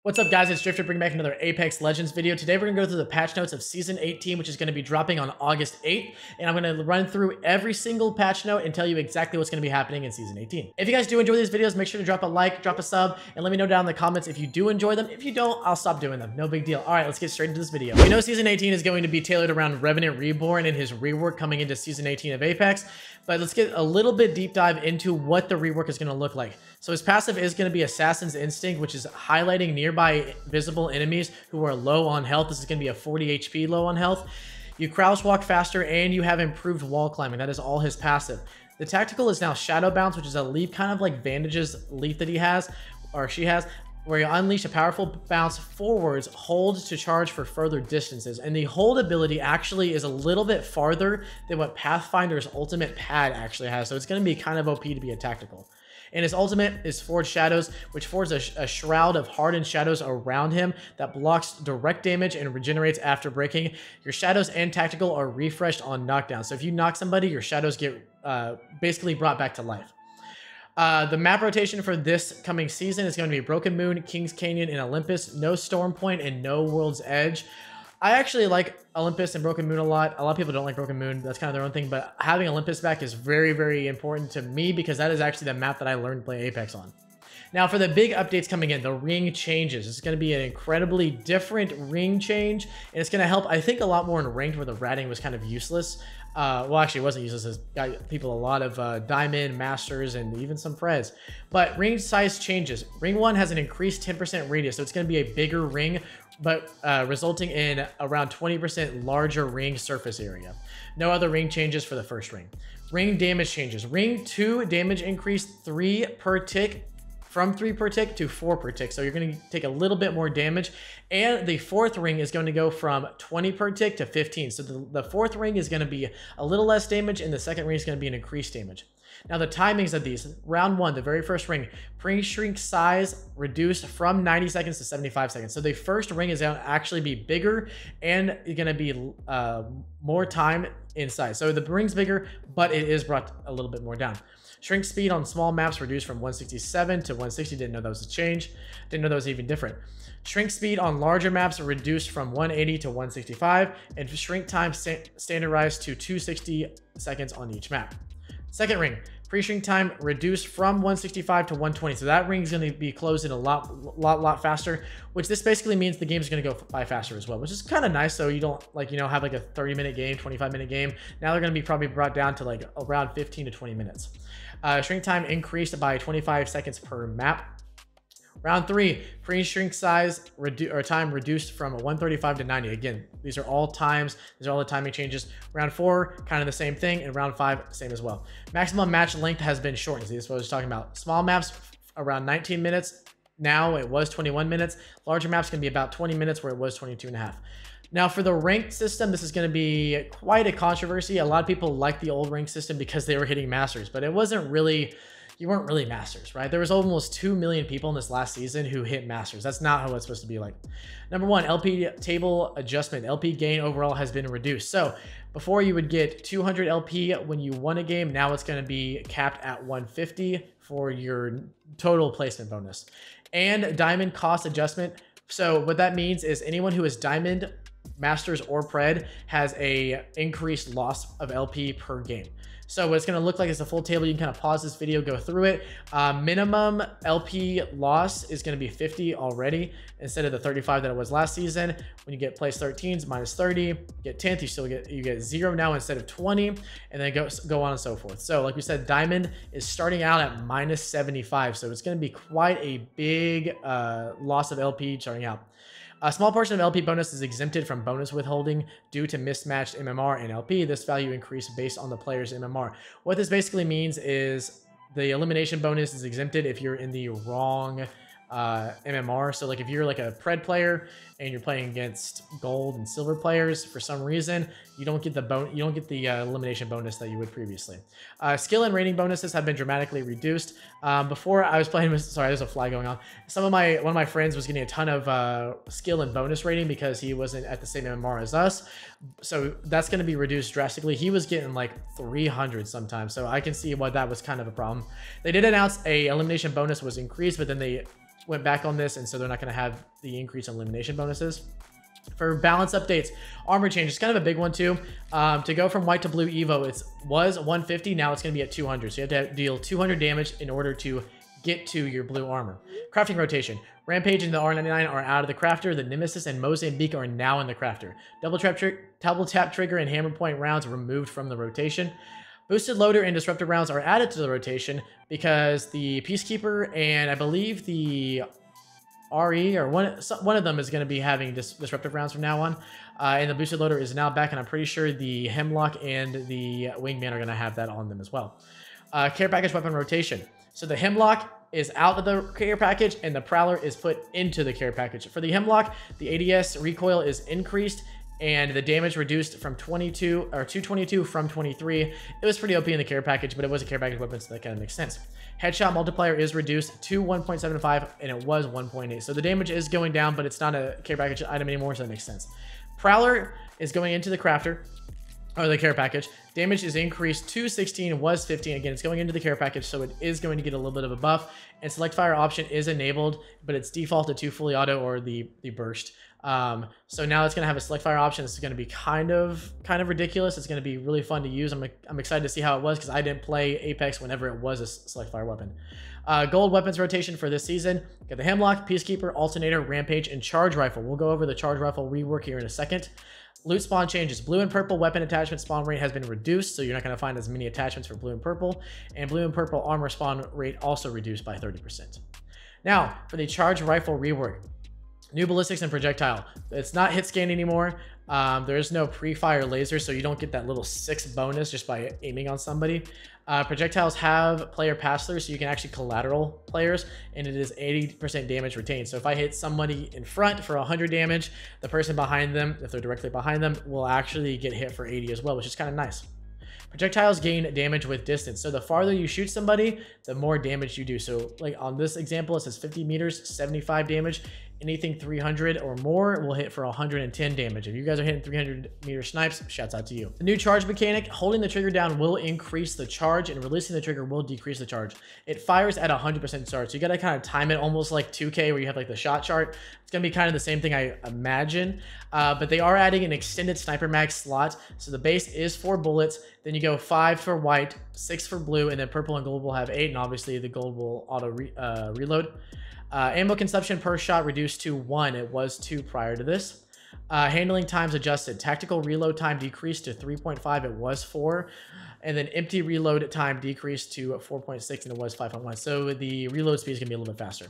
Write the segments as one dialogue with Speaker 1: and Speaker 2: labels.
Speaker 1: What's up, guys? It's Drifter bringing back another Apex Legends video. Today we're going to go through the patch notes of Season 18, which is going to be dropping on August 8th. And I'm going to run through every single patch note and tell you exactly what's going to be happening in Season 18. If you guys do enjoy these videos, make sure to drop a like, drop a sub, and let me know down in the comments if you do enjoy them. If you don't, I'll stop doing them. No big deal. All right, let's get straight into this video. We know Season 18 is going to be tailored around Revenant Reborn and his rework coming into Season 18 of Apex. But let's get a little bit deep dive into what the rework is going to look like. So his passive is going to be Assassin's Instinct, which is highlighting nearby visible enemies who are low on health. This is going to be a 40 HP low on health. You crouch walk faster and you have improved wall climbing. That is all his passive. The tactical is now Shadow Bounce, which is a leap kind of like Vantage's leap that he has, or she has, where you unleash a powerful bounce forwards, hold to charge for further distances. And the hold ability actually is a little bit farther than what Pathfinder's ultimate pad actually has. So it's going to be kind of OP to be a tactical. And his ultimate is Forge Shadows, which forges a shroud of hardened shadows around him that blocks direct damage and regenerates after breaking. Your shadows and tactical are refreshed on knockdown. So if you knock somebody, your shadows get basically brought back to life. The map rotation for this coming season is going to be Broken Moon, Kings Canyon, and Olympus. No Storm Point and no World's Edge. I actually like Olympus and Broken Moon a lot. A lot of people don't like Broken Moon. That's kind of their own thing. But having Olympus back is very, very important to me because that is actually the map that I learned to play Apex on. Now, for the big updates coming in, the ring changes. It's going to be an incredibly different ring change. And it's going to help, I think, a lot more in ranked where the ratting was kind of useless. Well, actually, it wasn't useless. It got people a lot of Diamond, Masters, and even some Prez. But ring size changes. Ring 1 has an increased 10% radius, so it's going to be a bigger ring, but resulting in around 20% larger ring surface area. No other ring changes for the first ring. Ring damage changes. Ring 2 damage increase 3 per tick, from 3 per tick to 4 per tick. So you're going to take a little bit more damage. And the fourth ring is going to go from 20 per tick to 15. So the fourth ring is going to be a little less damage, and the second ring is going to be an increased damage. Now the timings of these, round 1, the very first ring, pre-shrink size reduced from 90 seconds to 75 seconds. So the first ring is going to actually be bigger and going to be more time inside. So the ring's bigger, but it is brought a little bit more down. Shrink speed on small maps reduced from 167 to 160. Didn't know that was a change. Didn't know that was even different. Shrink speed on larger maps reduced from 180 to 165. And shrink time standardized to 260 seconds on each map. Second ring, pre-shrink time reduced from 165 to 120. So that ring is going to be closing a lot faster, which this basically means the game is going to go by faster as well, which is kind of nice. So you don't have like a 30-minute game, 25-minute game. Now they're going to be probably brought down to like around 15 to 20 minutes. Shrink time increased by 25 seconds per map. Round 3, pre-shrink size time reduced from 135 to 90. Again, these are all times. These are all the timing changes. Round 4, kind of the same thing. And round 5, same as well. Maximum match length has been shortened. See, this is what I was talking about. Small maps, around 19 minutes. Now it was 21 minutes. Larger maps can be about 20 minutes where it was 22 and a half. Now, for the ranked system, this is going to be quite a controversy. A lot of people like the old rank system because they were hitting Masters, but it wasn't really... You weren't really Masters, right? There was almost 2 million people in this last season who hit Masters. That's not how it's supposed to be like. Number 1, LP table adjustment. LP gain overall has been reduced. So before you would get 200 LP when you won a game. Now it's going to be capped at 150 for your total placement bonus. And diamond cost adjustment. So what that means is anyone who is diamond, Masters, or Pred has a increased loss of LP per game. So what it's going to look like is a full table. You can kind of pause this video, go through it. Minimum LP loss is going to be 50 already instead of the 35 that it was last season. When you get place 13s, minus 30. Get 10th, you get 0 now instead of 20, and then go on and so forth. So like we said, Diamond is starting out at minus 75. So it's going to be quite a big loss of LP starting out. A small portion of LP bonus is exempted from bonus withholding due to mismatched MMR and LP. This value increased based on the player's MMR. What this basically means is the elimination bonus is exempted if you're in the wrong MMR. So like if you're like a Pred player and you're playing against gold and silver players, for some reason you don't get the elimination bonus that you would previously. Skill and rating bonuses have been dramatically reduced. Before I was playing with, sorry, there's a fly going on. One of my friends was getting a ton of skill and bonus rating because he wasn't at the same MMR as us. So that's going to be reduced drastically. He was getting like 300 sometimes. So I can see why that was kind of a problem. They did announce a elimination bonus was increased, but then they went back on this, and so they're not going to have the increase in elimination bonuses. For balance updates, armor change is kind of a big one too. To go from white to blue Evo, it was 150, now it's going to be at 200. So you have to deal 200 damage in order to get to your blue armor. Crafting rotation. Rampage and the R99 are out of the crafter. The Nemesis and Mozambique are now in the crafter. Double tap trigger and hammer point rounds removed from the rotation. Boosted loader and disruptor rounds are added to the rotation because the Peacekeeper and I believe the RE or one of them is going to be having disruptive rounds from now on. And the boosted loader is now back, and I'm pretty sure the Hemlock and the Wingman are going to have that on them as well. Care package weapon rotation. So the Hemlock is out of the care package and the Prowler is put into the care package. For the Hemlock, the ADS recoil is increased and the damage reduced from 22 or 222 from 23. It was pretty OP in the care package, but it was a care package weapon, so that kind of makes sense. Headshot multiplier is reduced to 1.75 and it was 1.8. So the damage is going down, but it's not a care package item anymore, so that makes sense. Prowler is going into the crafter, or the care package. Damage is increased to 16, was 15. Again, it's going into the care package, so it is going to get a little bit of a buff. And select fire option is enabled, but it's defaulted to fully auto or the burst. So now it's going to have a select fire option. It's going to be kind of ridiculous. It's going to be really fun to use. I'm excited to see how it was because I didn't play Apex whenever it was a select fire weapon. Gold weapons rotation for this season. Got the Hemlock, Peacekeeper, Alternator, Rampage, and Charge Rifle. We'll go over the Charge Rifle rework here in a second. Loot spawn changes. Blue and purple weapon attachment spawn rate has been reduced, so you're not going to find as many attachments for blue and purple. And blue and purple armor spawn rate also reduced by 30%. Now, for the Charge Rifle rework. New ballistics and projectile. It's not hit scan anymore. There is no pre-fire laser, so you don't get that little 6 bonus just by aiming on somebody. Projectiles have player pass-through, so you can actually collateral players, and it is 80% damage retained. So if I hit somebody in front for 100 damage, the person behind them, if they're directly behind them, will actually get hit for 80 as well, which is kind of nice. Projectiles gain damage with distance. So the farther you shoot somebody, the more damage you do. So like on this example, it says 50 meters, 75 damage. Anything 300 or more will hit for 110 damage. If you guys are hitting 300 meter snipes, shouts out to you. The new charge mechanic, holding the trigger down will increase the charge and releasing the trigger will decrease the charge. It fires at 100% charge. So you got to kind of time it almost like 2K where you have like the shot chart. It's going to be kind of the same thing I imagine, but they are adding an extended sniper mag slot. So the base is 4 bullets. Then you go 5 for white, 6 for blue, and then purple and gold will have 8. And obviously the gold will auto reload. Ammo consumption per shot reduced to 1. It was 2 prior to this. Handling times adjusted. Tactical reload time decreased to 3.5. It was 4. And then empty reload time decreased to 4.6 and it was 5.1. So the reload speed is going to be a little bit faster.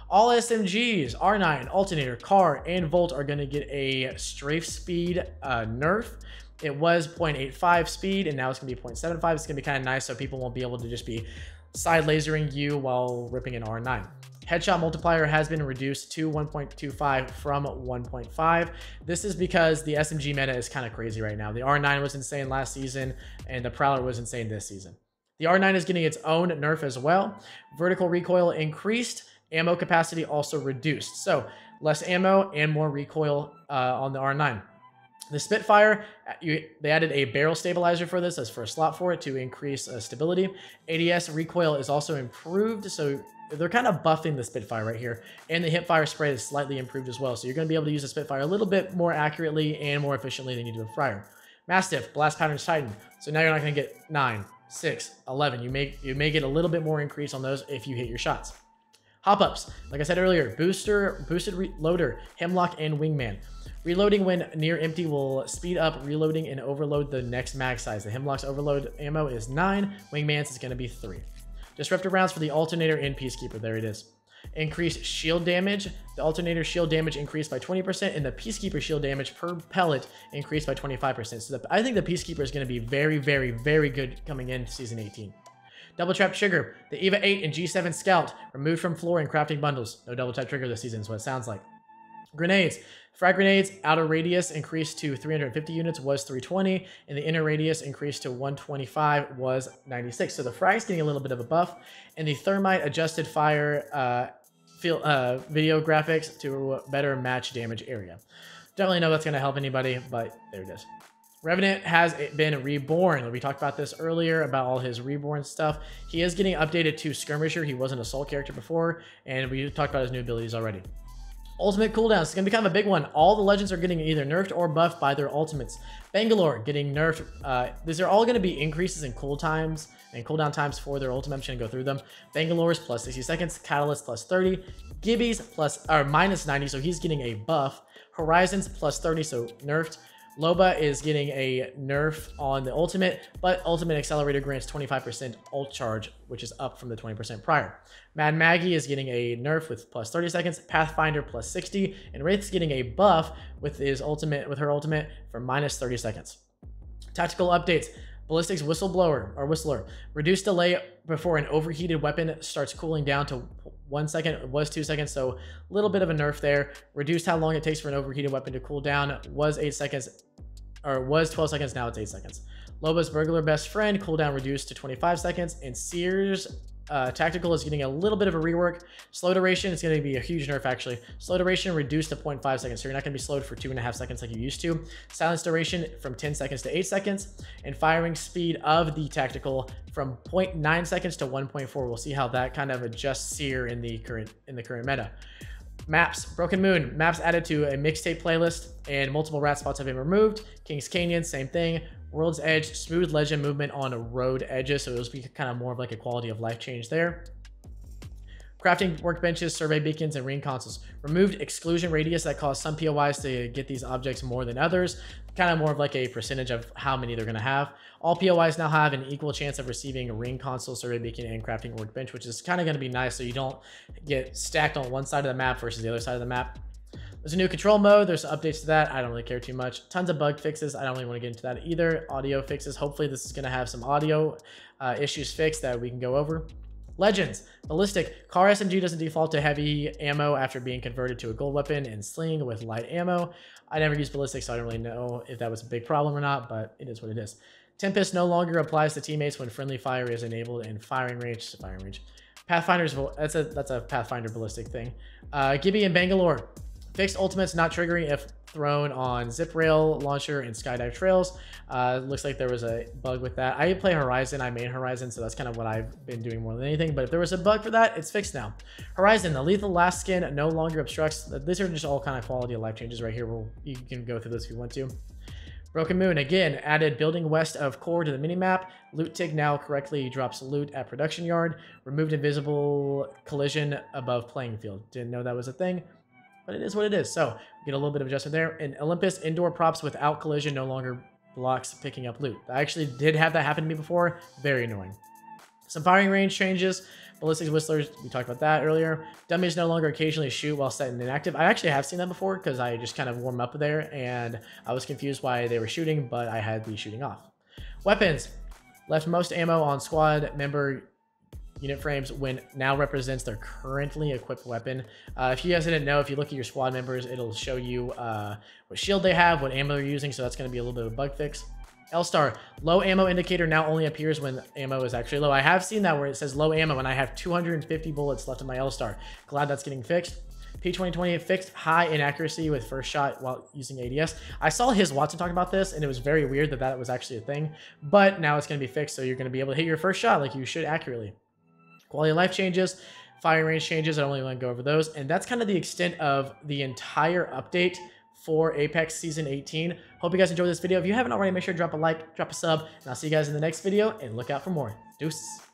Speaker 1: All SMGs, R9, Alternator, Car, and Volt are going to get a strafe speed nerf. It was 0.85 speed and now it's going to be 0.75. It's going to be kind of nice so people won't be able to just be side lasering you while ripping an R9. Headshot multiplier has been reduced to 1.25 from 1.5. This is because the SMG meta is kind of crazy right now. The R9 was insane last season, and the Prowler was insane this season. The R9 is getting its own nerf as well. Vertical recoil increased. Ammo capacity also reduced. So less ammo and more recoil on the R9. The Spitfire, they added a barrel stabilizer for this as for a slot for it to increase stability. ADS recoil is also improved, so they're kind of buffing the Spitfire right here. And the hipfire spread is slightly improved as well, so you're going to be able to use the Spitfire a little bit more accurately and more efficiently than you do with Friar. Mastiff, Blast Patterns Titan. So now you're not going to get 9, 6, 11. You may get a little bit more increase on those if you hit your shots. Hop-ups, like I said earlier, boosted loader, Hemlock, and Wingman. Reloading when near empty will speed up reloading and overload the next mag size. The Hemlock's overload ammo is 9, Wingman's is going to be 3. Disruptive rounds for the Alternator and Peacekeeper, there it is. Increased shield damage. The Alternator shield damage increased by 20% and the Peacekeeper shield damage per pellet increased by 25%. So I think the Peacekeeper is going to be very, very, very good coming into Season 18. Double Trap Trigger. The EVA 8 and G7 Scout removed from floor and crafting bundles. No double tap trigger this season is what it sounds like. Grenades. Frag grenades, outer radius increased to 350 units, was 320, and the inner radius increased to 125, was 96. So the frag's getting a little bit of a buff, and the thermite adjusted fire video graphics to better match damage area. Don't really know if that's going to help anybody, but there it is. Revenant has been reborn. We talked about this earlier about all his reborn stuff. He is getting updated to Skirmisher. He was an Assault character before, and we talked about his new abilities already. Ultimate cooldowns. It's going to be kind of a big one. All the legends are getting either nerfed or buffed by their ultimates. Bangalore getting nerfed. These are all going to be increases in cool times and cooldown times for their ultimate. I'm just going to go through them. Bangalore's plus 60 seconds. Catalyst plus 30. Gibby's minus 90, so he's getting a buff. Horizon's plus 30, so nerfed. Loba is getting a nerf on the ultimate, but ultimate accelerator grants 25% ult charge, which is up from the 20% prior. Mad Maggie is getting a nerf with plus 30 seconds, Pathfinder plus 60, and Wraith's getting a buff with her ultimate for minus 30 seconds. Tactical updates. Ballistics Whistler. Reduced delay before an overheated weapon starts cooling down to 1 second. It was 2 seconds, so a little bit of a nerf there. Reduced how long it takes for an overheated weapon to cool down. Was 8 seconds, or was 12 seconds, now it's 8 seconds. Loba's Burglar Best Friend, cooldown reduced to 25 seconds. And Sears Tactical is getting a little bit of a rework. Slow duration is going to be a huge nerf, actually. Slow duration reduced to 0.5 seconds, so you're not going to be slowed for 2.5 seconds like you used to. Silence duration from 10 seconds to 8 seconds. And firing speed of the Tactical from 0.9 seconds to 1.4. We'll see how that kind of adjusts here in the current meta. Maps. Broken Moon. Maps added to a mixtape playlist, and multiple rat spots have been removed. King's Canyon, same thing. World's Edge, smooth legend movement on road edges, so it'll be kind of more of like a quality of life change there. Crafting workbenches, survey beacons, and ring consoles. Removed exclusion radius that caused some POIs to get these objects more than others. Kind of more of like a percentage of how many they're going to have. All POIs now have an equal chance of receiving a ring console, survey beacon, and crafting workbench, which is kind of going to be nice so you don't get stacked on one side of the map versus the other side of the map. There's a new control mode. There's updates to that. I don't really care too much. Tons of bug fixes. I don't really want to get into that either. Audio fixes. Hopefully this is going to have some audio issues fixed that we can go over. Legends. Ballistic. Car SMG doesn't default to heavy ammo after being converted to a gold weapon and sling with light ammo. I never used ballistic, so I don't really know if that was a big problem or not, but it is what it is. Tempest no longer applies to teammates when friendly fire is enabled in firing range. Pathfinder's, that's a Pathfinder ballistic thing. Gibby and Bangalore. Fixed ultimates not triggering if thrown on zip rail launcher and skydive trails. Looks like there was a bug with that. I play Horizon. I main Horizon, so that's kind of what I've been doing more than anything. But if there was a bug for that, it's fixed now. Horizon, the lethal last skin no longer obstructs. These are just all kind of quality of life changes right here. You can go through this if you want to. Broken Moon, again, added building west of core to the minimap. Loot Tig now correctly drops loot at production yard. Removed invisible collision above playing field. Didn't know that was a thing, but it is what it is. So get a little bit of adjustment there. And Olympus indoor props without collision no longer blocks picking up loot. I actually did have that happen to me before. Very annoying. Some firing range changes. Ballistics Whistlers, we talked about that earlier. Dummies no longer occasionally shoot while set in inactive. I actually have seen that before because I just kind of warm up there and I was confused why they were shooting, but I had the shooting off. Weapons. Left most ammo on squad member unit frames when now represents their currently equipped weapon. If you guys didn't know, if you look at your squad members, it'll show you what shield they have, what ammo they're using, so that's going to be a little bit of a bug fix. L-Star, low ammo indicator now only appears when ammo is actually low. I have seen that where it says low ammo and I have 250 bullets left in my L-Star. Glad that's getting fixed. P2020 fixed high inaccuracy with first shot while using ADS. I saw his Watson talk about this and it was very weird that that was actually a thing, but now it's going to be fixed, so you're going to be able to hit your first shot like you should accurately. Quality of life changes, firing range changes. I don't really want to go over those. And that's kind of the extent of the entire update for Apex Season 18. Hope you guys enjoyed this video. If you haven't already, make sure to drop a like, drop a sub, and I'll see you guys in the next video, and look out for more. Deuces.